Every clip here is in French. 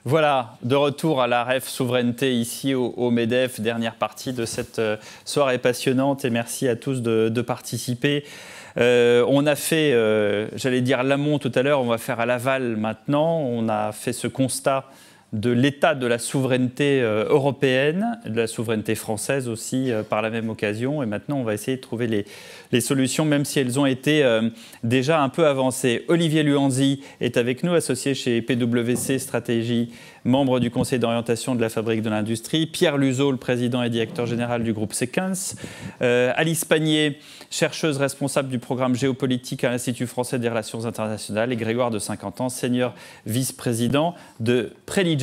Voilà, de retour à la REF Souveraineté ici au MEDEF, dernière partie de cette soirée passionnante et merci à tous de participer. On a fait, j'allais dire l'amont tout à l'heure, on va faire à l'aval maintenant. On a fait ce constat de l'état de la souveraineté européenne, de la souveraineté française aussi par la même occasion. Et maintenant, on va essayer de trouver les solutions, même si elles ont été déjà un peu avancées. Olivier Luanzi est avec nous, associé chez PwC Stratégie, membre du conseil d'orientation de la Fabrique de l'Industrie. Pierre Luzeau, le président et directeur général du groupe Sequens. Alice Pagnier, chercheuse responsable du programme géopolitique à l'Institut français des relations internationales. Et Grégoire de Saint-Quentin, senior vice-président de Preligence.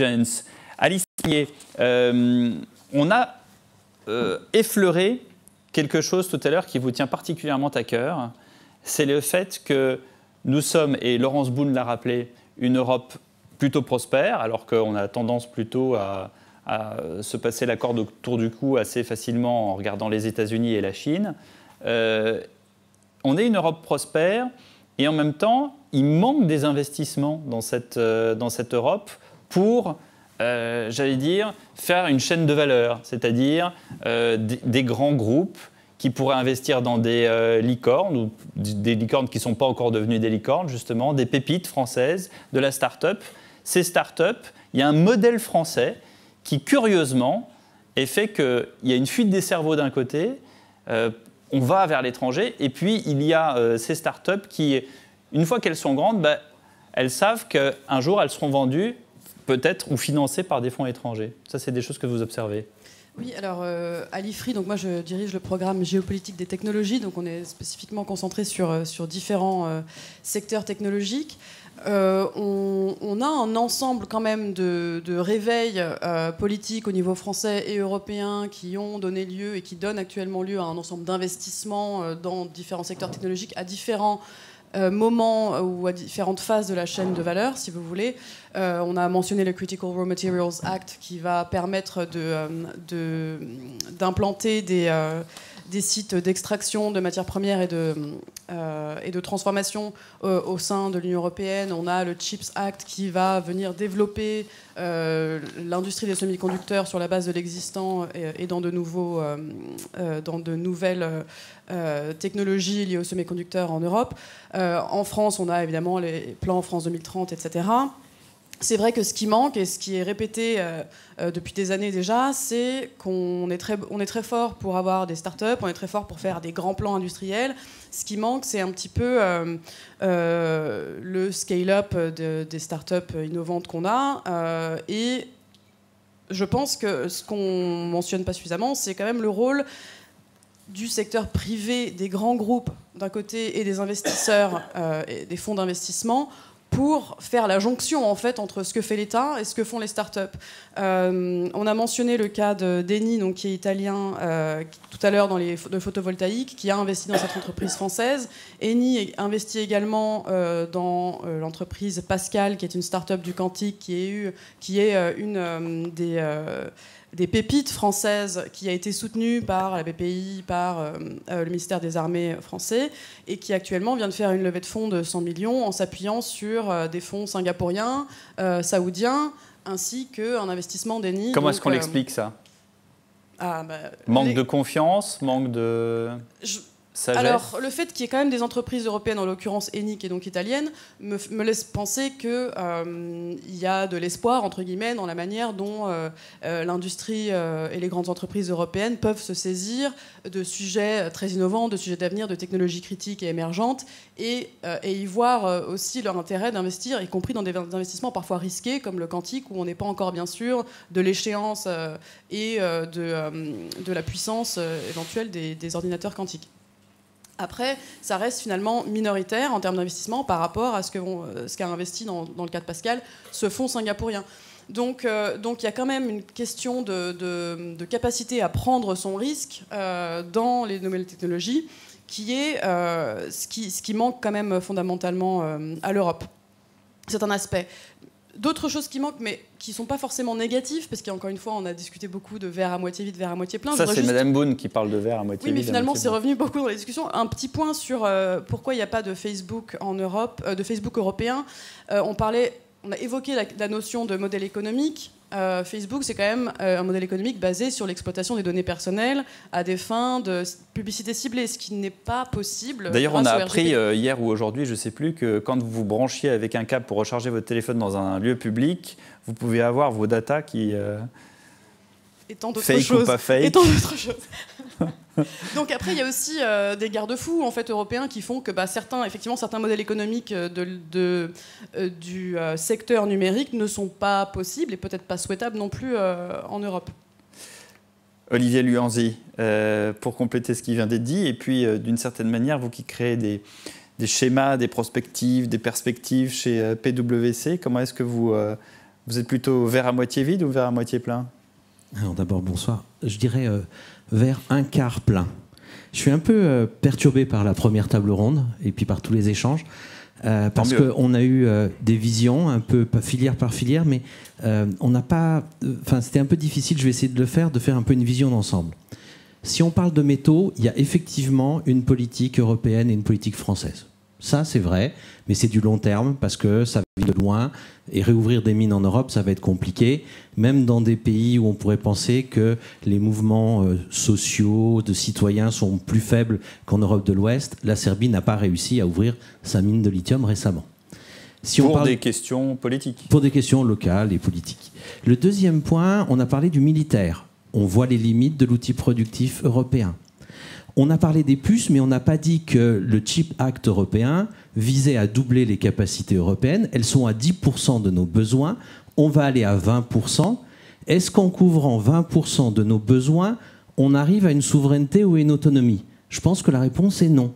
Alice Pagnier, on a effleuré quelque chose tout à l'heure qui vous tient particulièrement à cœur. C'est le fait que nous sommes, et Laurence Boone l'a rappelé, une Europe plutôt prospère, alors qu'on a tendance plutôt à se passer la corde autour du cou assez facilement en regardant les États-Unis et la Chine. On est une Europe prospère et en même temps, il manque des investissements dans cette Europe pour, j'allais dire, faire une chaîne de valeur, c'est-à-dire des grands groupes qui pourraient investir dans des licornes, ou des licornes qui ne sont pas encore devenues des licornes, justement, des pépites françaises, de la start-up. Ces start-up, il y a un modèle français qui, curieusement, est fait qu'il y a une fuite des cerveaux d'un côté, on va vers l'étranger, et puis il y a ces start-up qui, une fois qu'elles sont grandes, elles savent qu'un jour, elles seront vendues, peut-être, ou financées par des fonds étrangers. Ça, c'est des choses que vous observez. Oui, alors à l'IFRI, donc moi je dirige le programme géopolitique des technologies, donc on est spécifiquement concentré sur différents secteurs technologiques. On a un ensemble quand même de réveils politiques au niveau français et européen qui ont donné lieu et qui donnent actuellement lieu à un ensemble d'investissements dans différents secteurs technologiques à différents moments ou à différentes phases de la chaîne de valeur, si vous voulez. On a mentionné le Critical Raw Materials Act qui va permettre d'implanter des sites d'extraction de matières premières et de transformation au sein de l'Union européenne. On a le CHIPS Act qui va venir développer l'industrie des semi-conducteurs sur la base de l'existant et dans de nouvelles technologies liées aux semi-conducteurs en Europe. En France, on a évidemment les plans France 2030, etc. C'est vrai que ce qui manque, et ce qui est répété depuis des années déjà, c'est qu'on est très fort pour avoir des startups, on est très fort pour faire des grands plans industriels. Ce qui manque, c'est un petit peu le scale-up des startups innovantes qu'on a. Et je pense que ce qu'on ne mentionne pas suffisamment, c'est quand même le rôle du secteur privé, des grands groupes d'un côté et des investisseurs et des fonds d'investissement pour faire la jonction en fait entre ce que fait l'État et ce que font les startups. On a mentionné le cas d'Eni, donc qui est italien, tout à l'heure dans le photovoltaïque, qui a investi dans cette entreprise française. Eni investit également dans l'entreprise Pascal, qui est une start-up du quantique, qui est une des pépites françaises qui a été soutenue par la BPI, par le ministère des Armées français, et qui actuellement vient de faire une levée de fonds de 100 millions en s'appuyant sur des fonds singapouriens, saoudiens, ainsi qu'un investissement d'Eni. Comment est-ce qu'on l'explique ça ? Manque de confiance, manque de sagesse. Alors, le fait qu'il y ait quand même des entreprises européennes, en l'occurrence Eni, qui est donc italienne, me laisse penser qu'il y a de l'espoir, entre guillemets, dans la manière dont l'industrie et les grandes entreprises européennes peuvent se saisir de sujets très innovants, de sujets d'avenir, de technologies critiques et émergentes, et y voir aussi leur intérêt d'investir, y compris dans des investissements parfois risqués, comme le quantique, où on n'est pas encore bien sûr de l'échéance et de la puissance éventuelle des ordinateurs quantiques. Après, ça reste finalement minoritaire en termes d'investissement par rapport à ce qu'a investi dans le cas de Pascal ce fonds singapourien. Donc il y a quand même une question de capacité à prendre son risque dans les nouvelles technologies qui est ce qui manque quand même fondamentalement à l'Europe. C'est un aspect. D'autres choses qui manquent, mais qui ne sont pas forcément négatives, parce qu'encore une fois, on a discuté beaucoup de verre à moitié vide, verre à moitié plein. Ça, c'est Madame Boone qui parle de verre à moitié vide. Oui, mais finalement, c'est revenu beaucoup dans les discussions. Un petit point sur pourquoi il n'y a pas de Facebook en Europe, de Facebook européen. On parlait on a évoqué la notion de modèle économique. Facebook, c'est quand même un modèle économique basé sur l'exploitation des données personnelles à des fins de publicité ciblée, ce qui n'est pas possible. D'ailleurs, on a appris hier ou aujourd'hui, je ne sais plus, que quand vous vous branchiez avec un câble pour recharger votre téléphone dans un lieu public, vous pouvez avoir vos datas qui... fake ou pas fake. Et tant d'autres choses. Donc après, il y a aussi des garde-fous en fait, européens qui font que certains modèles économiques du secteur numérique ne sont pas possibles et peut-être pas souhaitables non plus en Europe. Olivier Luanzi, pour compléter ce qui vient d'être dit, et puis d'une certaine manière, vous qui créez des schémas, des prospectives, des perspectives chez PwC, comment est-ce que vous êtes plutôt verre à moitié vide ou verre à moitié plein ? Alors d'abord, bonsoir. Je dirais vers un quart plein. Je suis un peu perturbé par la première table ronde et puis par tous les échanges, parce qu'on a eu des visions un peu filière par filière, mais on n'a pas... Enfin, c'était un peu difficile, je vais essayer de faire un peu une vision d'ensemble. Si on parle de métaux, il y a effectivement une politique européenne et une politique française. Ça, c'est vrai, mais c'est du long terme parce que ça vient de loin et réouvrir des mines en Europe, ça va être compliqué, même dans des pays où on pourrait penser que les mouvements sociaux de citoyens sont plus faibles qu'en Europe de l'Ouest. La Serbie n'a pas réussi à ouvrir sa mine de lithium récemment. Pour des questions politiques. Pour des questions locales et politiques. Le deuxième point, on a parlé du militaire. On voit les limites de l'outil productif européen. On a parlé des puces, mais on n'a pas dit que le Chip Act européen visait à doubler les capacités européennes. Elles sont à 10% de nos besoins. On va aller à 20%. Est-ce qu'en couvrant 20% de nos besoins, on arrive à une souveraineté ou à une autonomie ? Je pense que la réponse est non.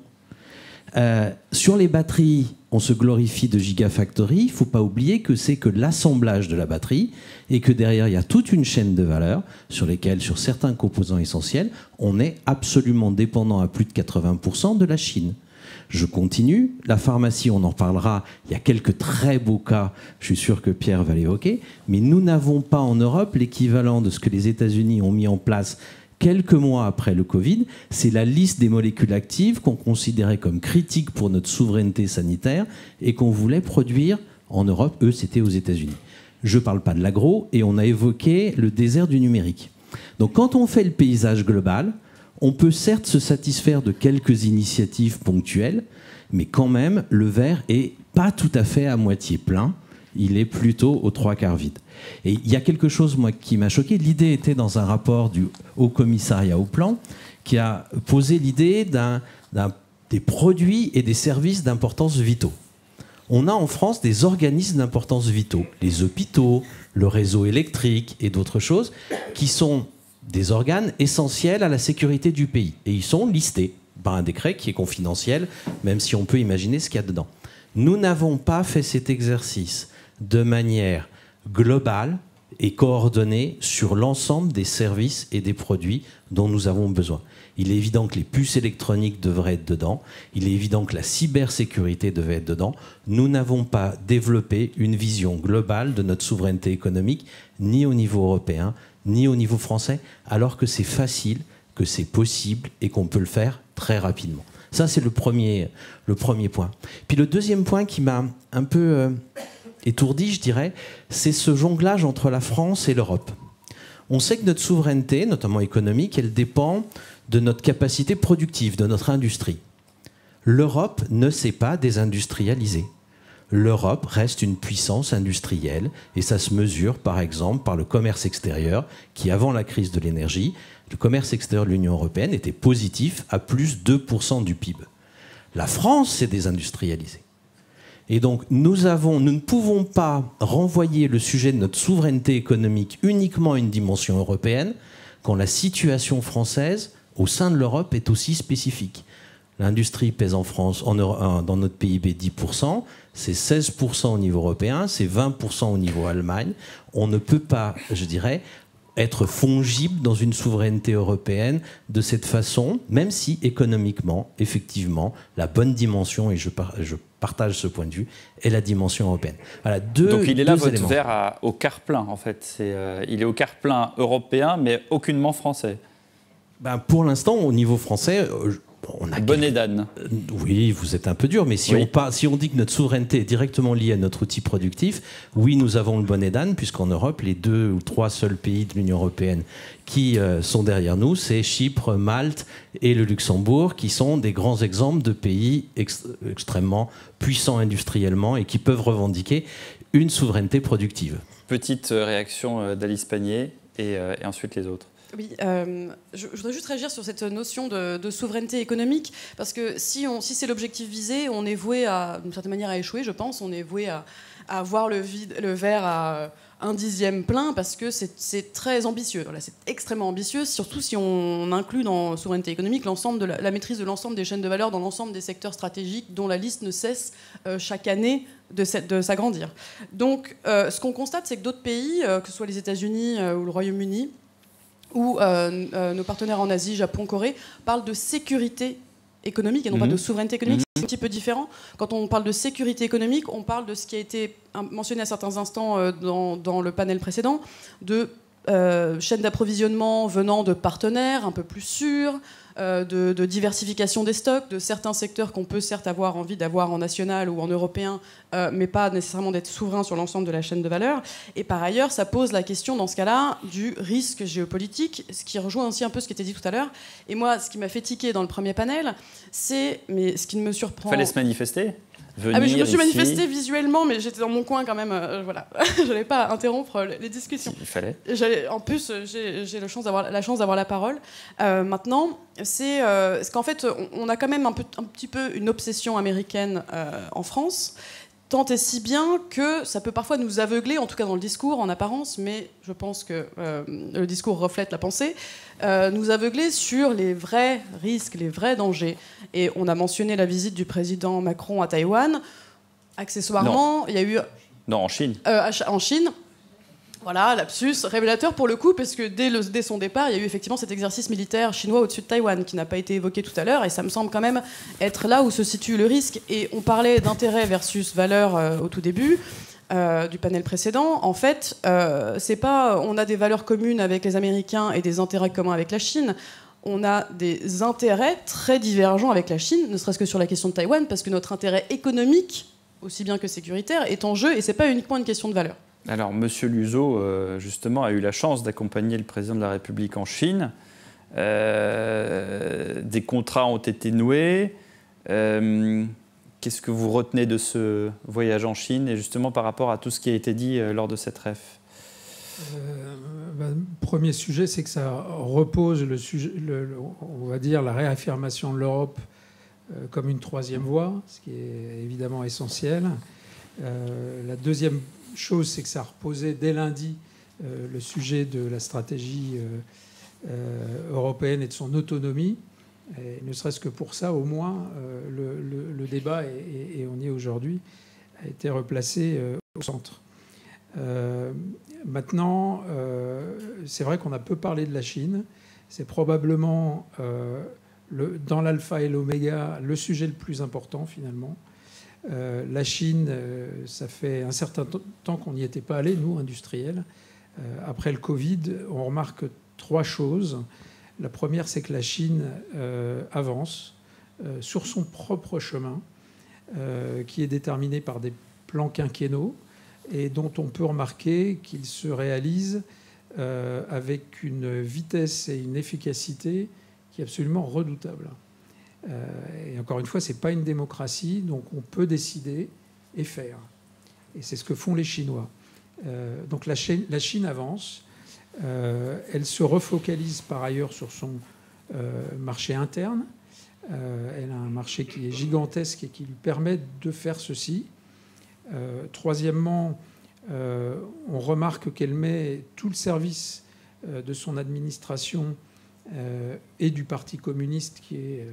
Sur les batteries, on se glorifie de Gigafactory. Il ne faut pas oublier que c'est que l'assemblage de la batterie et que derrière, il y a toute une chaîne de valeur sur lesquelles, sur certains composants essentiels, on est absolument dépendant à plus de 80% de la Chine. Je continue. La pharmacie, on en parlera. Il y a quelques très beaux cas, je suis sûr que Pierre va l'évoquer, mais nous n'avons pas en Europe l'équivalent de ce que les États-Unis ont mis en place quelques mois après le Covid. C'est la liste des molécules actives qu'on considérait comme critiques pour notre souveraineté sanitaire et qu'on voulait produire en Europe. Eux, c'était aux États-Unis. Je ne parle pas de l'agro, et on a évoqué le désert du numérique. Donc quand on fait le paysage global, on peut certes se satisfaire de quelques initiatives ponctuelles, mais quand même, le verre est pas tout à fait à moitié plein. Il est plutôt aux trois quarts vide. Et il y a quelque chose, moi, qui m'a choqué. L'idée était dans un rapport du Haut Commissariat au Plan, qui a posé l'idée des produits et des services d'importance vitaux. On a en France des organismes d'importance vitaux, les hôpitaux, le réseau électrique et d'autres choses, qui sont des organes essentiels à la sécurité du pays. Et ils sont listés par un décret qui est confidentiel, même si on peut imaginer ce qu'il y a dedans. Nous n'avons pas fait cet exercice de manière globale et coordonnée sur l'ensemble des services et des produits dont nous avons besoin. Il est évident que les puces électroniques devraient être dedans. Il est évident que la cybersécurité devait être dedans. Nous n'avons pas développé une vision globale de notre souveraineté économique, ni au niveau européen, ni au niveau français, alors que c'est facile, que c'est possible et qu'on peut le faire très rapidement. Ça, c'est le premier point. Puis le deuxième point qui m'a un peu étourdi, je dirais, c'est ce jonglage entre la France et l'Europe. On sait que notre souveraineté, notamment économique, elle dépend de notre capacité productive, de notre industrie. L'Europe ne s'est pas désindustrialisée. L'Europe reste une puissance industrielle et ça se mesure par exemple par le commerce extérieur qui, avant la crise de l'énergie, le commerce extérieur de l'Union européenne était positif à plus 2% du PIB. La France s'est désindustrialisée. Et donc nous ne pouvons pas renvoyer le sujet de notre souveraineté économique uniquement à une dimension européenne quand la situation française au sein de l'Europe est aussi spécifique. L'industrie pèse en France, dans notre PIB 10%, c'est 16% au niveau européen, c'est 20% au niveau Allemagne. On ne peut pas, je dirais, être fongible dans une souveraineté européenne de cette façon, même si économiquement, effectivement, la bonne dimension, et je partage ce point de vue, est la dimension européenne. Voilà, donc il est là, votre éléments. verre au quart plein, en fait. Il est au quart plein européen, mais aucunement français. Pour l'instant, au niveau français, Bonnet d'âne. Oui, vous êtes un peu dur, mais si on dit que notre souveraineté est directement liée à notre outil productif, oui, nous avons le bonnet d'âne, puisqu'en Europe, les 2 ou 3 seuls pays de l'Union européenne qui sont derrière nous, c'est Chypre, Malte et le Luxembourg, qui sont des grands exemples de pays extrêmement puissants industriellement et qui peuvent revendiquer une souveraineté productive. Petite réaction d'Alice Pagné et ensuite les autres. Oui, je voudrais juste réagir sur cette notion de souveraineté économique, parce que si c'est l'objectif visé, on est voué d'une certaine manière à échouer, je pense. On est voué à voir le verre à 1/10 plein, parce que c'est très ambitieux. Voilà, c'est extrêmement ambitieux, surtout si on inclut dans souveraineté économique la maîtrise de l'ensemble des chaînes de valeur dans l'ensemble des secteurs stratégiques, dont la liste ne cesse chaque année de s'agrandir. Donc, ce qu'on constate, c'est que d'autres pays, que ce soit les États-Unis ou le Royaume-Uni, où nos partenaires en Asie, Japon, Corée, parlent de sécurité économique et non pas de souveraineté économique. C'est un petit peu différent. Quand on parle de sécurité économique, on parle de ce qui a été mentionné à certains instants dans le panel précédent, de chaînes d'approvisionnement venant de partenaires un peu plus sûrs, de diversification des stocks, de certains secteurs qu'on peut certes avoir envie d'avoir en national ou en européen, mais pas nécessairement d'être souverain sur l'ensemble de la chaîne de valeur. Et par ailleurs, ça pose la question, dans ce cas-là, du risque géopolitique, ce qui rejoint aussi un peu ce qui était dit tout à l'heure. Et moi, ce qui m'a fait tiquer dans le premier panel, mais ce qui me surprend... Fallait se manifester ? Mais je me suis manifestée visuellement, mais j'étais dans mon coin quand même. Voilà, je n'allais pas interrompre les discussions. Il fallait. En plus, j'ai la chance d'avoir la parole. Maintenant, c'est qu'en fait, on a quand même un petit peu une obsession américaine en France. Tant et si bien que ça peut parfois nous aveugler, en tout cas dans le discours, en apparence, mais je pense que le discours reflète la pensée, nous aveugler sur les vrais risques, les vrais dangers. Et on a mentionné la visite du président Macron à Taïwan. Accessoirement, il y a eu... Non, en Chine. En Chine. Voilà, lapsus, révélateur pour le coup, parce que dès son départ, il y a eu effectivement cet exercice militaire chinois au-dessus de Taïwan, qui n'a pas été évoqué tout à l'heure, et ça me semble quand même être là où se situe le risque. Et on parlait d'intérêt versus valeur au tout début du panel précédent. En fait, c'est pas on a des valeurs communes avec les Américains et des intérêts communs avec la Chine. On a des intérêts très divergents avec la Chine, ne serait-ce que sur la question de Taïwan, parce que notre intérêt économique, aussi bien que sécuritaire, est en jeu, et c'est pas uniquement une question de valeur. Alors, M. Luzo, justement, a eu la chance d'accompagner le président de la République en Chine. Des contrats ont été noués. Qu'est-ce que vous retenez de ce voyage en Chine, et justement par rapport à tout ce qui a été dit lors de cette REF ? Premier sujet, c'est que ça repose on va dire la réaffirmation de l'Europe comme une troisième voie, ce qui est évidemment essentiel. La deuxième chose, c'est que ça reposait dès lundi le sujet de la stratégie européenne et de son autonomie. Et ne serait-ce que pour ça, au moins, le débat, et on y est aujourd'hui, a été replacé au centre. Maintenant, c'est vrai qu'on a peu parlé de la Chine. C'est probablement, dans l'alpha et l'oméga, le sujet le plus important, finalement. La Chine, ça fait un certain temps qu'on n'y était pas allé, nous, industriels. Après le Covid, on remarque 3 choses. La première, c'est que la Chine avance sur son propre chemin, qui est déterminé par des plans quinquennaux et dont on peut remarquer qu'il se réalise avec une vitesse et une efficacité qui est absolument redoutable. Et encore une fois, ce n'est pas une démocratie, donc on peut décider et faire. Et c'est ce que font les Chinois. Donc la Chine avance. Elle se refocalise par ailleurs sur son marché interne. Elle a un marché qui est gigantesque et qui lui permet de faire ceci. Troisièmement, on remarque qu'elle met tout le service de son administration et du Parti communiste qui est,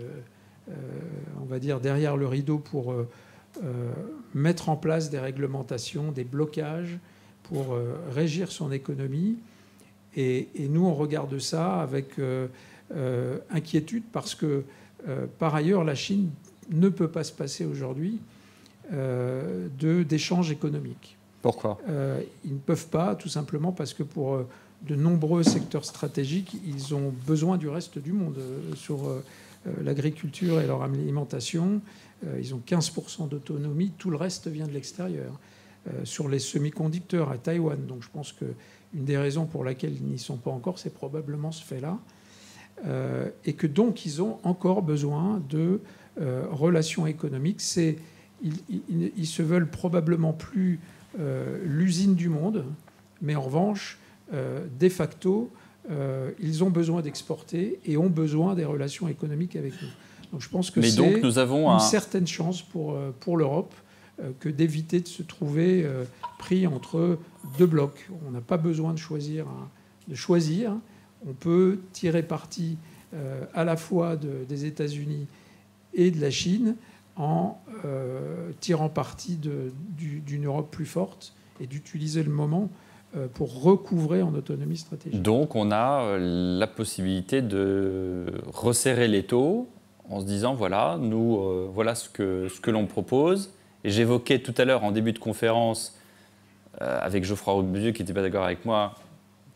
on va dire, derrière le rideau pour mettre en place des réglementations, des blocages pour régir son économie. Et nous, on regarde ça avec inquiétude parce que, par ailleurs, la Chine ne peut pas se passer aujourd'hui d'échanges économiques. Pourquoi ? Ils ne peuvent pas, tout simplement parce que pour de nombreux secteurs stratégiques, ils ont besoin du reste du monde sur l'agriculture et leur alimentation, ils ont 15% d'autonomie, tout le reste vient de l'extérieur. Sur les semi-conducteurs à Taïwan, donc je pense qu'une des raisons pour laquelle ils n'y sont pas encore, c'est probablement ce fait-là. Et que donc ils ont encore besoin de relations économiques. Ils se veulent probablement plus l'usine du monde, mais en revanche, de facto, ils ont besoin d'exporter et ont besoin des relations économiques avec nous. Donc je pense que c'est une certaine chance pour l'Europe que d'éviter de se trouver pris entre deux blocs. On n'a pas besoin de choisir. On peut tirer parti à la fois des États-Unis et de la Chine en tirant parti d'une Europe plus forte et d'utiliser le moment pour recouvrer en autonomie stratégique. Donc on a la possibilité de resserrer l'étau en se disant voilà, nous, voilà ce que l'on propose. Et j'évoquais tout à l'heure en début de conférence avec Geoffroy Roux de Bézieux qui n'était pas d'accord avec moi,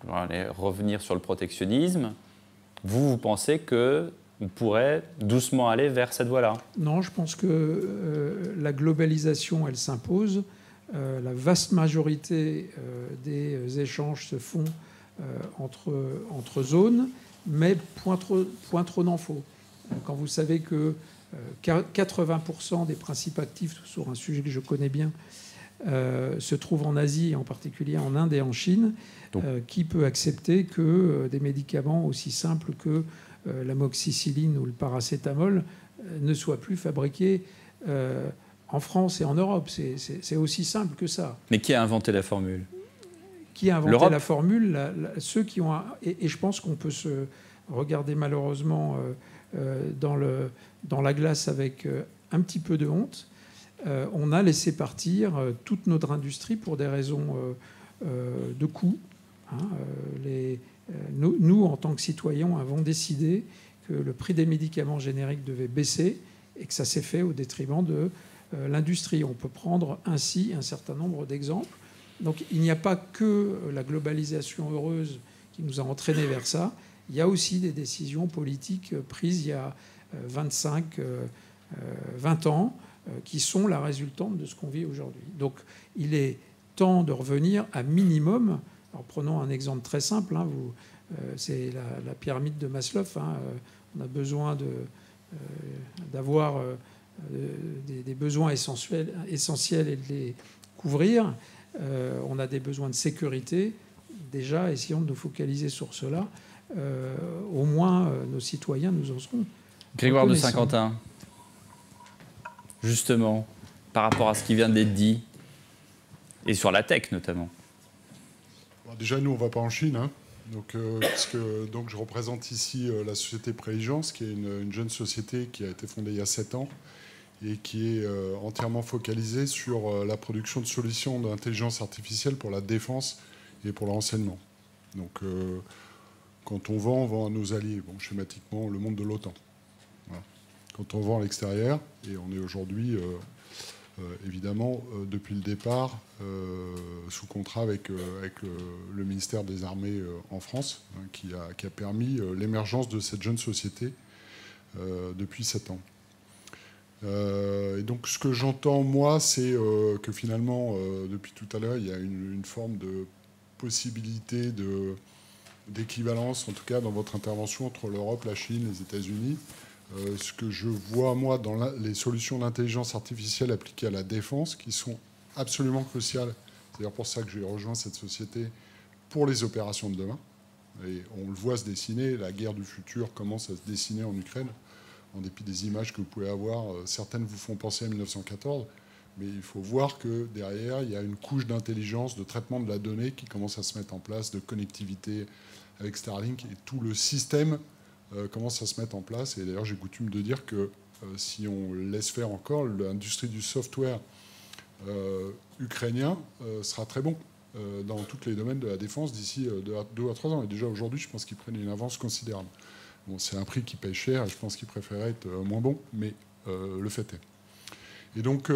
on allait revenir sur le protectionnisme. Vous pensez qu'on pourrait doucement aller vers cette voie-là? Non, je pense que la globalisation, elle s'impose. La vaste majorité des échanges se font entre zones, mais point trop n'en faut. Quand vous savez que 80% des principes actifs sur un sujet que je connais bien se trouvent en Asie, en particulier en Inde et en Chine, qui peut accepter que des médicaments aussi simples que l'amoxicilline ou le paracétamol ne soient plus fabriqués en France et en Europe? C'est aussi simple que ça. Mais qui a inventé la formule? Qui a inventé la formule? Ceux qui ont... Et je pense qu'on peut se regarder malheureusement dans la glace avec un petit peu de honte. On a laissé partir toute notre industrie pour des raisons de coût. Nous, en tant que citoyens, avons décidé que le prix des médicaments génériques devait baisser et que ça s'est fait au détriment de l'industrie. On peut prendre ainsi un certain nombre d'exemples. Donc il n'y a pas que la globalisation heureuse qui nous a entraînés vers ça. Il y a aussi des décisions politiques prises il y a 25, 20 ans qui sont la résultante de ce qu'on vit aujourd'hui. Donc il est temps de revenir à minimum. Alors prenons un exemple très simple. C'est la pyramide de Maslow. On a besoin d'avoir des besoins essentiels et de les couvrir. On a des besoins de sécurité. Déjà, essayons de nous focaliser sur cela. Au moins, nos citoyens nous en seront. Grégoire de Saint-Quentin, justement, par rapport à ce qui vient d'être dit, et sur la tech notamment. Bon, déjà, nous, on ne va pas en Chine. Donc je représente ici la société Préligence, qui est une jeune société qui a été fondée il y a 7 ans et qui est entièrement focalisée sur la production de solutions d'intelligence artificielle pour la défense et pour le renseignement. Donc, quand on vend à nos alliés, schématiquement, le monde de l'OTAN. Voilà. Quand on vend à l'extérieur, et on est aujourd'hui, évidemment, depuis le départ, sous contrat avec le ministère des Armées en France, qui a permis l'émergence de cette jeune société depuis 7 ans. Et donc, ce que j'entends, moi, c'est que finalement, depuis tout à l'heure, il y a une forme de possibilité d'équivalence, en tout cas dans votre intervention, entre l'Europe, la Chine, les États-Unis. Ce que je vois, moi, dans les solutions d'intelligence artificielle appliquées à la défense, qui sont absolument cruciales. C'est d'ailleurs pour ça que j'ai rejoint cette société, pour les opérations de demain. Et on le voit se dessiner, la guerre du futur commence à se dessiner en Ukraine, en dépit des images que vous pouvez avoir. Certaines vous font penser à 1914, mais il faut voir que derrière, il y a une couche d'intelligence, de traitement de la donnée qui commence à se mettre en place, de connectivité avec Starlink, et tout le système commence à se mettre en place. Et d'ailleurs, j'ai coutume de dire que si on laisse faire encore, l'industrie du software ukrainien sera très bon dans tous les domaines de la défense d'ici 2 à 3 ans. Et déjà aujourd'hui, je pense qu'ils prennent une avance considérable. Bon, c'est un prix qui paye cher, et je pense qu'ils préféraient être moins bons, mais le fait est. Et donc,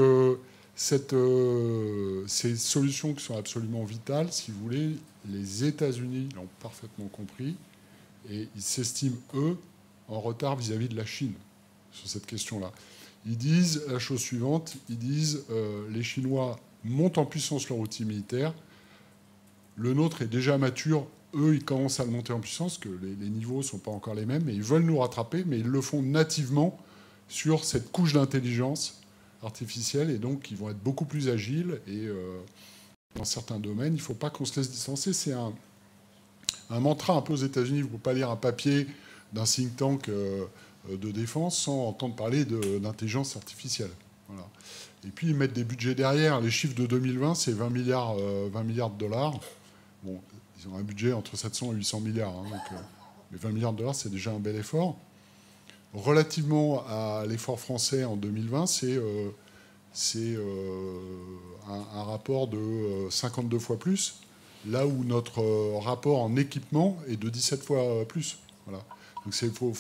ces solutions qui sont absolument vitales, si vous voulez, les États-Unis l'ont parfaitement compris, et ils s'estiment, eux, en retard vis-à-vis de la Chine sur cette question-là. Ils disent la chose suivante, ils disent les Chinois montent en puissance leur outil militaire, le nôtre est déjà mature, eux ils commencent à le monter en puissance, que les niveaux ne sont pas encore les mêmes, mais ils veulent nous rattraper, mais ils le font nativement sur cette couche d'intelligence artificielle, et donc ils vont être beaucoup plus agiles, et dans certains domaines, il ne faut pas qu'on se laisse distancer. C'est un mantra un peu aux États-Unis, vous ne pouvez pas lire un papier d'un think tank de défense sans entendre parler d'intelligence artificielle. Voilà. Et puis ils mettent des budgets derrière. Les chiffres de 2020, c'est 20 milliards de dollars. Bon, ils ont un budget entre 700 et 800 milliards. Hein, donc, mais 20 milliards de dollars, c'est déjà un bel effort. Relativement à l'effort français en 2020, c'est un rapport de 52 fois plus, là où notre rapport en équipement est de 17 fois plus. Voilà. Donc il faut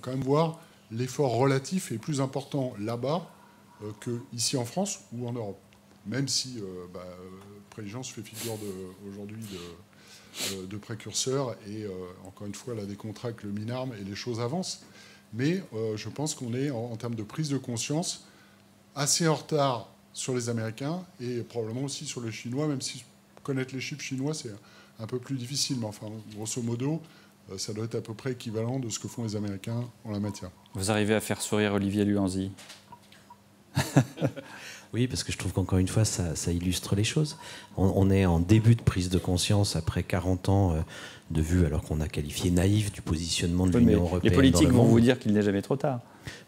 quand même voir l'effort relatif est plus important là-bas qu'ici en France ou en Europe. Même si Préligence fait figure aujourd'hui de précurseur et encore une fois, elle a des contrats avec le Minarme et les choses avancent. Mais je pense qu'on est, en termes de prise de conscience, assez en retard sur les Américains et probablement aussi sur les Chinois, même si connaître les chiffres chinois, c'est un peu plus difficile. Mais enfin, grosso modo, ça doit être à peu près équivalent de ce que font les Américains en la matière. Vous arrivez à faire sourire Olivier Luanzi. Oui, parce que je trouve qu'encore une fois, ça illustre les choses. On est en début de prise de conscience après 40 ans de vue, alors qu'on a qualifié naïf du positionnement de l'Union européenne. Les politiques vont vous dire qu'il n'est jamais trop tard.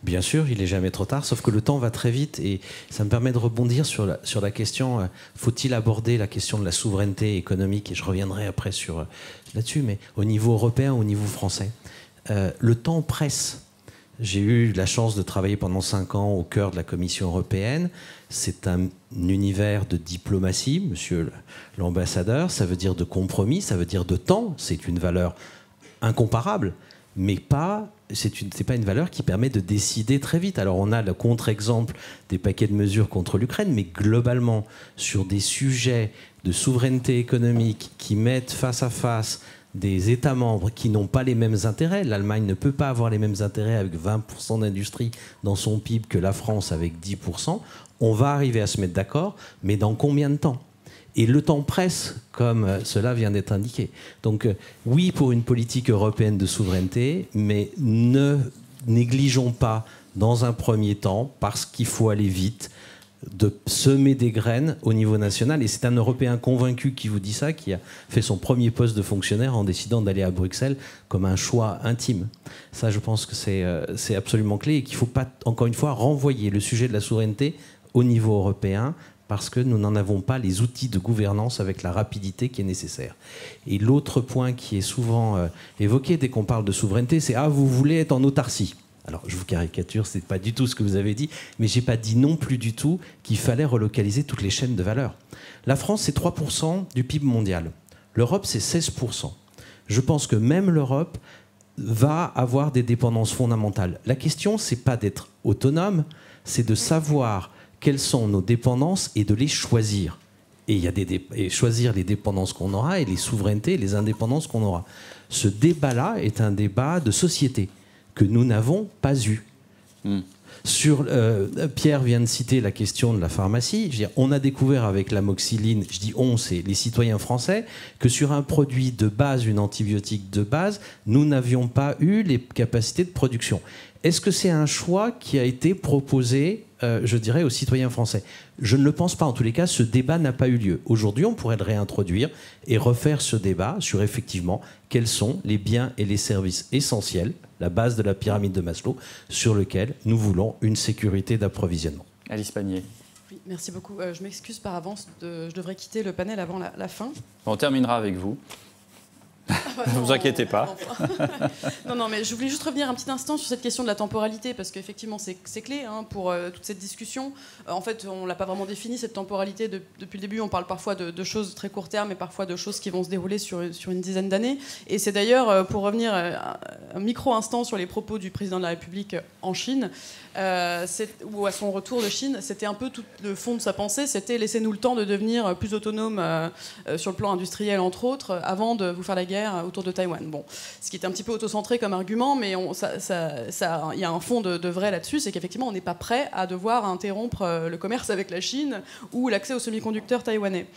Bien sûr, il n'est jamais trop tard, sauf que le temps va très vite et ça me permet de rebondir sur la question, faut-il aborder la question de la souveraineté économique, et je reviendrai après là-dessus, mais au niveau européen, au niveau français. Le temps presse. J'ai eu la chance de travailler pendant 5 ans au cœur de la Commission européenne. C'est un univers de diplomatie, monsieur l'ambassadeur. Ça veut dire de compromis, ça veut dire de temps. C'est une valeur incomparable, mais c'est pas une valeur qui permet de décider très vite. Alors on a le contre-exemple des paquets de mesures contre l'Ukraine, mais globalement, sur des sujets de souveraineté économique qui mettent face à face des États membres qui n'ont pas les mêmes intérêts. L'Allemagne ne peut pas avoir les mêmes intérêts avec 20% d'industrie dans son PIB que la France avec 10%. On va arriver à se mettre d'accord, mais dans combien de temps ? Et le temps presse, comme cela vient d'être indiqué. Donc oui, pour une politique européenne de souveraineté, mais ne négligeons pas, dans un premier temps, parce qu'il faut aller vite, de semer des graines au niveau national. Et c'est un Européen convaincu qui vous dit ça, qui a fait son premier poste de fonctionnaire en décidant d'aller à Bruxelles comme un choix intime. Ça, je pense que c'est absolument clé et qu'il ne faut pas, encore une fois, renvoyer le sujet de la souveraineté au niveau européen parce que nous n'en avons pas les outils de gouvernance avec la rapidité qui est nécessaire. Et l'autre point qui est souvent évoqué dès qu'on parle de souveraineté, c'est « Ah, vous voulez être en autarcie ». Alors, je vous caricature, ce n'est pas du tout ce que vous avez dit, mais je n'ai pas dit non plus du tout qu'il fallait relocaliser toutes les chaînes de valeur. La France, c'est 3% du PIB mondial. L'Europe, c'est 16%. Je pense que même l'Europe va avoir des dépendances fondamentales. La question, ce n'est pas d'être autonome, c'est de savoir quelles sont nos dépendances et de les choisir. Et choisir les dépendances qu'on aura et les souverainetés et les indépendances qu'on aura. Ce débat-là est un débat de société que nous n'avons pas eu. Pierre vient de citer la question de la pharmacie. Je veux dire, on a découvert avec l'amoxicilline, je dis on, c'est les citoyens français, que sur un produit de base, une antibiotique de base, nous n'avions pas eu les capacités de production. Est-ce que c'est un choix qui a été proposé, je dirais, aux citoyens français ? Je ne le pense pas. En tous les cas, ce débat n'a pas eu lieu. Aujourd'hui, on pourrait le réintroduire et refaire ce débat sur, effectivement, quels sont les biens et les services essentiels, la base de la pyramide de Maslow, sur lequel nous voulons une sécurité d'approvisionnement. Alice Pagnier. Oui, merci beaucoup. Je m'excuse par avance, je devrais quitter le panel avant la fin. On terminera avec vous. Ne vous inquiétez pas. Non, mais je voulais juste revenir un petit instant sur cette question de la temporalité, parce qu'effectivement, c'est clé pour toute cette discussion. En fait, on ne l'a pas vraiment défini, cette temporalité. Depuis le début, on parle parfois de choses très court terme et parfois de choses qui vont se dérouler sur une dizaine d'années. Et c'est d'ailleurs, pour revenir un micro-instant sur les propos du président de la République en Chine, ou à son retour de Chine, c'était un peu tout le fond de sa pensée, c'était laissez-nous le temps de devenir plus autonome sur le plan industriel, entre autres, avant de vous faire la guerre autour de Taïwan. Bon, ce qui est un petit peu autocentré comme argument, mais il y a un fond de vrai là-dessus, c'est qu'effectivement, on n'est pas prêt à devoir interrompre le commerce avec la Chine ou l'accès aux semi-conducteurs taïwanais.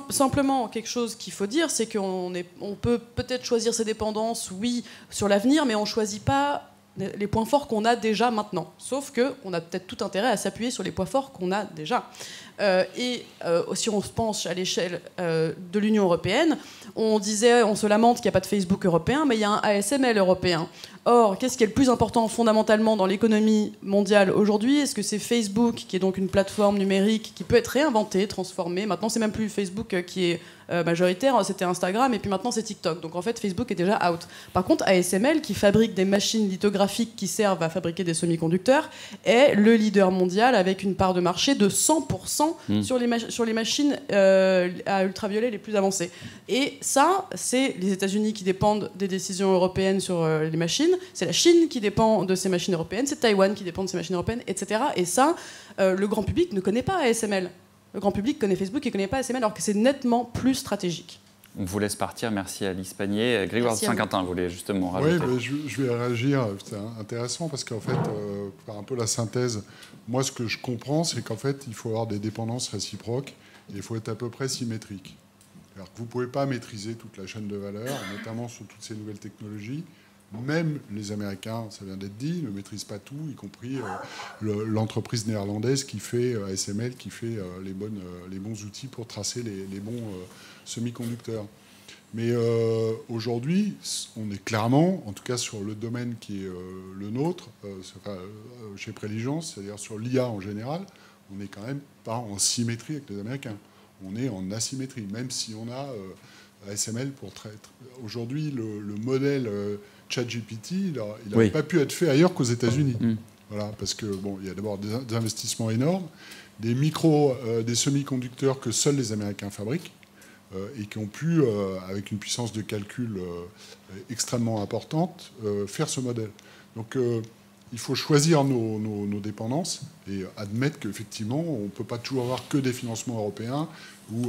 Simplement, quelque chose qu'il faut dire, c'est qu'on peut peut-être choisir ses dépendances, oui, sur l'avenir, mais on ne choisit pas les points forts qu'on a déjà maintenant. Sauf qu'on a peut-être tout intérêt à s'appuyer sur les points forts qu'on a déjà. Si on se penche à l'échelle de l'Union européenne, on se lamente qu'il n'y a pas de Facebook européen, mais il y a un ASML européen. Or, qu'est-ce qui est le plus important fondamentalement dans l'économie mondiale aujourd'hui? Est-ce que c'est Facebook, qui est donc une plateforme numérique qui peut être réinventée, transformée? Maintenant, c'est même plus Facebook qui est majoritaire, c'était Instagram, et puis maintenant c'est TikTok. Donc en fait, Facebook est déjà out. Par contre, ASML, qui fabrique des machines lithographiques qui servent à fabriquer des semi-conducteurs, est le leader mondial avec une part de marché de 100% sur les machines à ultraviolet les plus avancées. Et ça, c'est les États-Unis qui dépendent des décisions européennes sur les machines, c'est la Chine qui dépend de ces machines européennes, c'est Taïwan qui dépend de ces machines européennes, etc. Et ça, le grand public ne connaît pas ASML. Le grand public connaît Facebook et ne connaît pas ASML, alors que c'est nettement plus stratégique. On vous laisse partir. Merci Alice Panier. Grégoire de Saint-Quentin voulait justement rajouter. Oui, je vais réagir. C'est intéressant parce qu'en fait, par un peu la synthèse, moi ce que je comprends, c'est qu'en fait, il faut avoir des dépendances réciproques et il faut être à peu près symétrique. Alors que vous ne pouvez pas maîtriser toute la chaîne de valeur, notamment sur toutes ces nouvelles technologies. Même les Américains, ça vient d'être dit, ne maîtrisent pas tout, y compris l'entreprise néerlandaise qui fait ASML, qui fait les bons outils pour tracer les bons semi-conducteurs. Mais aujourd'hui, on est clairement, en tout cas sur le domaine qui est le nôtre, chez Préligence, c'est-à-dire sur l'IA en général, on n'est quand même pas en symétrie avec les Américains. On est en asymétrie, même si on a ASML pour traiter. Aujourd'hui, le modèle ChatGPT, il n'a pas pu être fait ailleurs qu'aux États-Unis. Voilà, parce que il y a d'abord des investissements énormes, des semi-conducteurs que seuls les Américains fabriquent et qui ont pu, avec une puissance de calcul extrêmement importante, faire ce modèle. Donc, il faut choisir nos dépendances et admettre qu'effectivement, on ne peut pas toujours avoir que des financements européens ou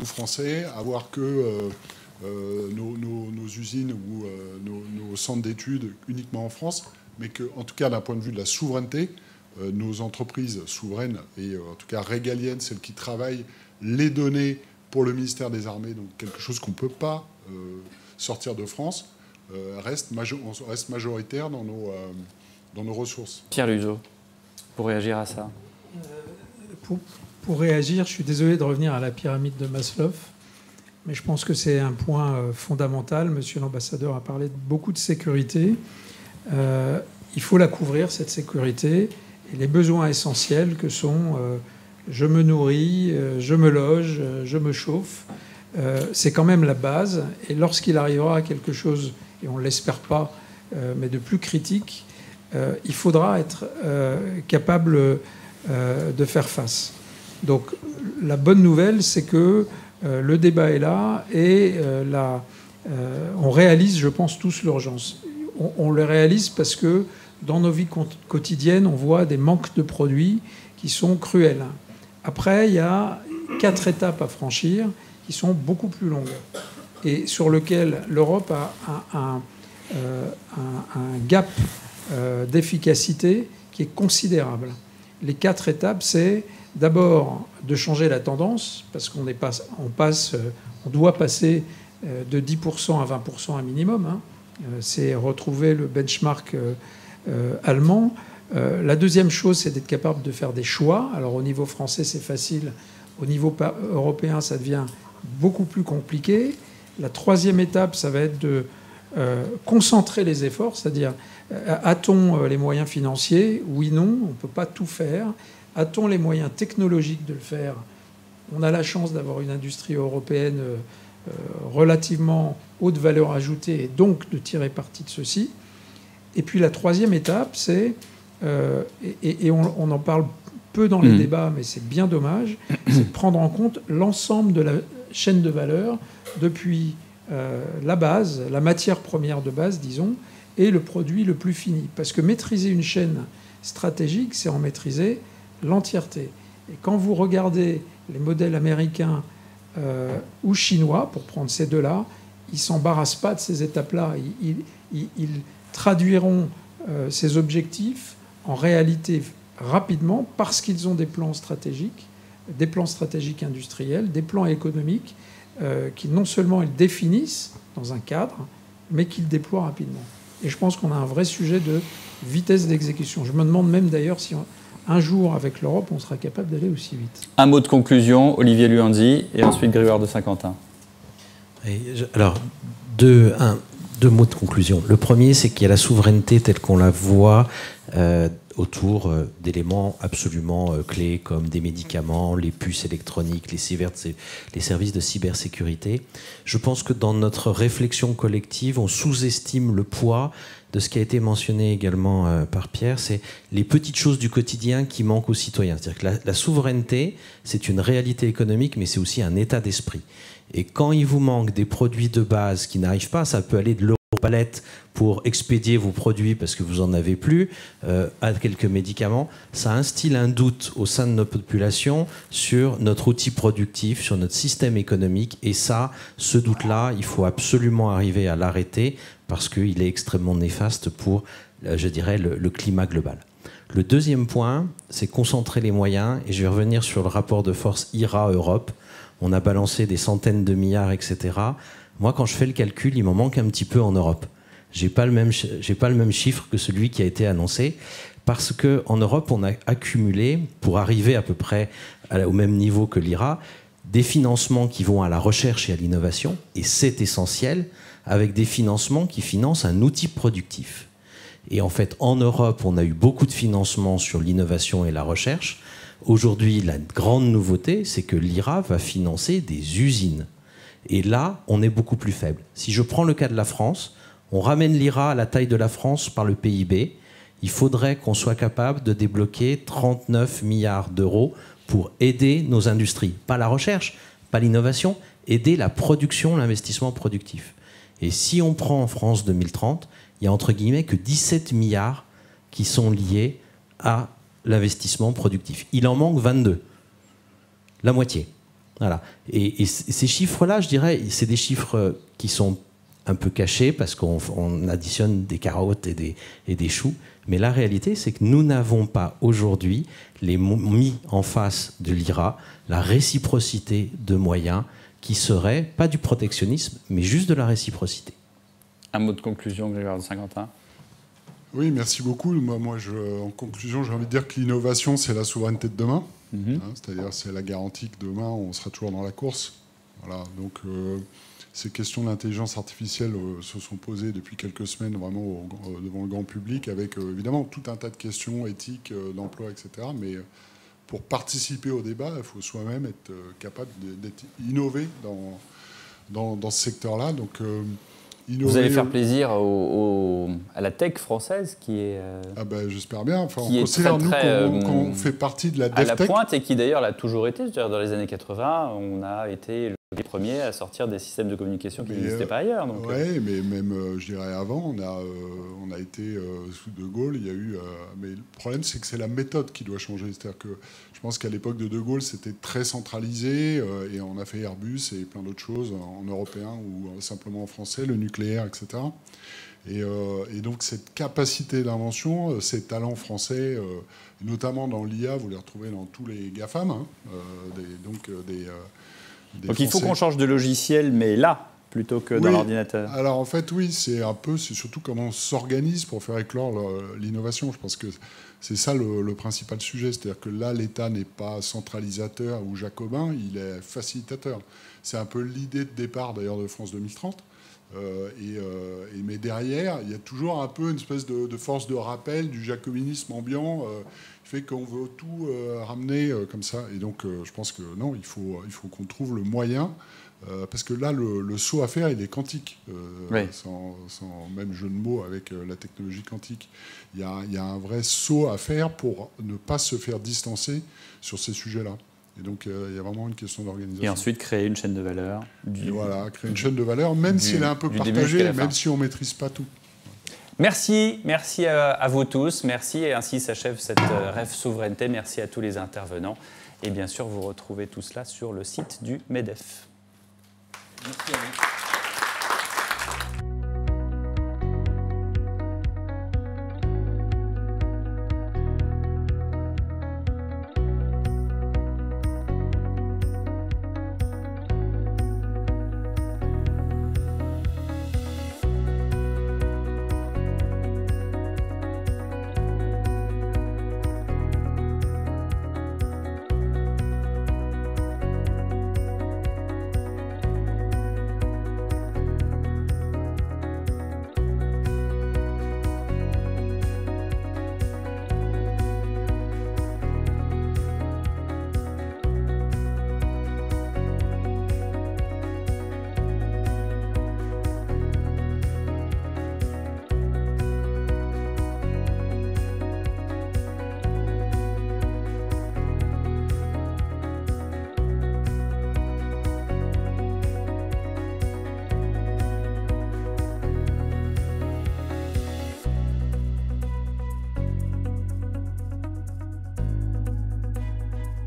français, avoir que nos usines ou nos centres d'études uniquement en France, mais qu'en tout cas, d'un point de vue de la souveraineté, nos entreprises souveraines et en tout cas régaliennes, celles qui travaillent les données pour le ministère des Armées, donc quelque chose qu'on ne peut pas sortir de France, reste majoritaire dans nos ressources. Pierre Luzeau, pour réagir à ça. Pour réagir, je suis désolé de revenir à la pyramide de Maslow, mais je pense que c'est un point fondamental. Monsieur l'ambassadeur a parlé beaucoup de sécurité. Il faut la couvrir, cette sécurité, et les besoins essentiels que sont je me nourris, je me loge, je me chauffe. C'est quand même la base. Et lorsqu'il arrivera à quelque chose, et on ne l'espère pas, mais de plus critique, il faudra être capable de faire face. Donc la bonne nouvelle, c'est que le débat est là et on réalise, je pense, tous l'urgence. On le réalise parce que dans nos vies quotidiennes, on voit des manques de produits qui sont cruels. Après, il y a 4 étapes à franchir qui sont beaucoup plus longues et sur lesquelles l'Europe a un gap d'efficacité qui est considérable. Les 4 étapes, c'est d'abord de changer la tendance, parce qu'on doit passer de 10% à 20% un minimum. C'est retrouver le benchmark allemand. La deuxième chose, c'est d'être capable de faire des choix. Alors au niveau français, c'est facile. Au niveau européen, ça devient beaucoup plus compliqué. La troisième étape, ça va être de concentrer les efforts, c'est-à-dire a-t-on les moyens financiers? Oui, non, on ne peut pas tout faire. A-t-on les moyens technologiques de le faire? On a la chance d'avoir une industrie européenne relativement haute valeur ajoutée et donc de tirer parti de ceci. Et puis la troisième étape, c'est, et on en parle peu dans les débats, mais c'est bien dommage, c'est de prendre en compte l'ensemble de la chaîne de valeur depuis la base, la matière première de base, disons, et le produit le plus fini. Parce que maîtriser une chaîne stratégique, c'est en maîtriser l'entièreté. Et quand vous regardez les modèles américains ou chinois, pour prendre ces deux-là, ne s'embarrassent pas de ces étapes-là. Ils traduiront ces objectifs en réalité rapidement parce qu'ils ont des plans stratégiques industriels, des plans économiques qui non seulement ils définissent dans un cadre, mais qu'ils déploient rapidement. Et je pense qu'on a un vrai sujet de vitesse d'exécution. Je me demande même d'ailleurs si un jour, avec l'Europe, on sera capable d'aller aussi vite. Un mot de conclusion, Olivier Luandi, et ensuite Grégoire de Saint-Quentin. Alors, deux mots de conclusion. Le premier, c'est qu'il y a la souveraineté telle qu'on la voit autour d'éléments absolument clés comme des médicaments, les puces électroniques, les services de cybersécurité. Je pense que dans notre réflexion collective, on sous-estime le poids de ce qui a été mentionné également par Pierre, c'est les petites choses du quotidien qui manquent aux citoyens. C'est-à-dire que la souveraineté, c'est une réalité économique, mais c'est aussi un état d'esprit. Et quand il vous manque des produits de base qui n'arrivent pas, ça peut aller de l'Europalette pour expédier vos produits parce que vous n'en avez plus, à quelques médicaments, ça instille un doute au sein de notre population sur notre outil productif, sur notre système économique. Et ça, ce doute-là, il faut absolument arriver à l'arrêter parce qu'il est extrêmement néfaste pour, je dirais, le climat global. Le deuxième point, c'est concentrer les moyens. Et je vais revenir sur le rapport de force IRA-Europe. On a balancé des centaines de milliards, etc. Moi, quand je fais le calcul, il m'en manque un petit peu en Europe. J'ai pas le même chiffre que celui qui a été annoncé, parce qu'en Europe, on a accumulé, pour arriver à peu près au même niveau que l'IRA, des financements qui vont à la recherche et à l'innovation, et c'est essentiel, avec des financements qui financent un outil productif. Et en fait, en Europe, on a eu beaucoup de financements sur l'innovation et la recherche. Aujourd'hui, la grande nouveauté, c'est que l'IRA va financer des usines. Et là, on est beaucoup plus faible. Si je prends le cas de la France, on ramène l'IRA à la taille de la France par le PIB. Il faudrait qu'on soit capable de débloquer 39 milliards d'euros pour aider nos industries. Pas la recherche, pas l'innovation, aider la production, l'investissement productif. Et si on prend en France 2030, il y a entre guillemets que 17 milliards qui sont liés à l'investissement productif. Il en manque 22, la moitié. Voilà. Et ces chiffres-là, je dirais, c'est des chiffres qui sont un peu cachés parce qu'on additionne des carottes et des choux. Mais la réalité, c'est que nous n'avons pas aujourd'hui mis en face de l'IRA la réciprocité de moyens qui serait pas du protectionnisme, mais juste de la réciprocité. Un mot de conclusion, Grégoire de Saint-Quentin. Oui, merci beaucoup. En conclusion, j'ai envie de dire que l'innovation, c'est la souveraineté de demain. C'est-à-dire, c'est la garantie que demain, on sera toujours dans la course. Voilà. Donc, ces questions d'intelligence artificielle se sont posées depuis quelques semaines vraiment devant le grand public, avec évidemment tout un tas de questions éthiques, d'emploi, etc. Mais pour participer au débat, il faut soi-même être capable d'être innové dans ce secteur-là. Donc, vous allez faire plaisir à la tech française qui est... j'espère bien. Enfin, qui on considère, très, nous, qu'on fait partie de la DevTech. À la pointe, et qui d'ailleurs l'a toujours été. C'est-à-dire, dans les années 80, on a été les premiers à sortir des systèmes de communication qui n'existaient pas ailleurs. Oui, mais même, je dirais, avant, on a été sous De Gaulle, il y a eu... mais le problème, c'est que c'est la méthode qui doit changer. C'est-à-dire que je pense qu'à l'époque de De Gaulle, c'était très centralisé, et on a fait Airbus et plein d'autres choses en européen ou simplement en français, le nucléaire, etc. Et donc, cette capacité d'invention, ces talents français, notamment dans l'IA, vous les retrouvez dans tous les GAFAM, donc il faut qu'on change de logiciel, mais là, plutôt que dans l'ordinateur. Alors en fait, oui, c'est surtout comment on s'organise pour faire éclore l'innovation. Je pense que c'est ça le principal sujet. C'est-à-dire que là, l'État n'est pas centralisateur ou jacobin, il est facilitateur. C'est un peu l'idée de départ d'ailleurs de France 2030. Mais derrière, il y a toujours un peu une espèce de force de rappel du jacobinisme ambiant qui fait qu'on veut tout ramener comme ça. Et donc, je pense que non, il faut qu'on trouve le moyen, parce que là, le saut à faire, il est quantique, sans même jeu de mots avec la technologie quantique. Il y a un vrai saut à faire pour ne pas se faire distancer sur ces sujets-là. Et donc, il y a vraiment une question d'organisation. Et ensuite, créer une chaîne de valeur. Voilà, créer une chaîne de valeur, même si elle est un peu partagée, même si on ne maîtrise pas tout. Merci à vous tous. Merci, et ainsi s'achève cette Rêve Souveraineté. Merci à tous les intervenants. Et bien sûr, vous retrouvez tout cela sur le site du MEDEF. Merci à vous.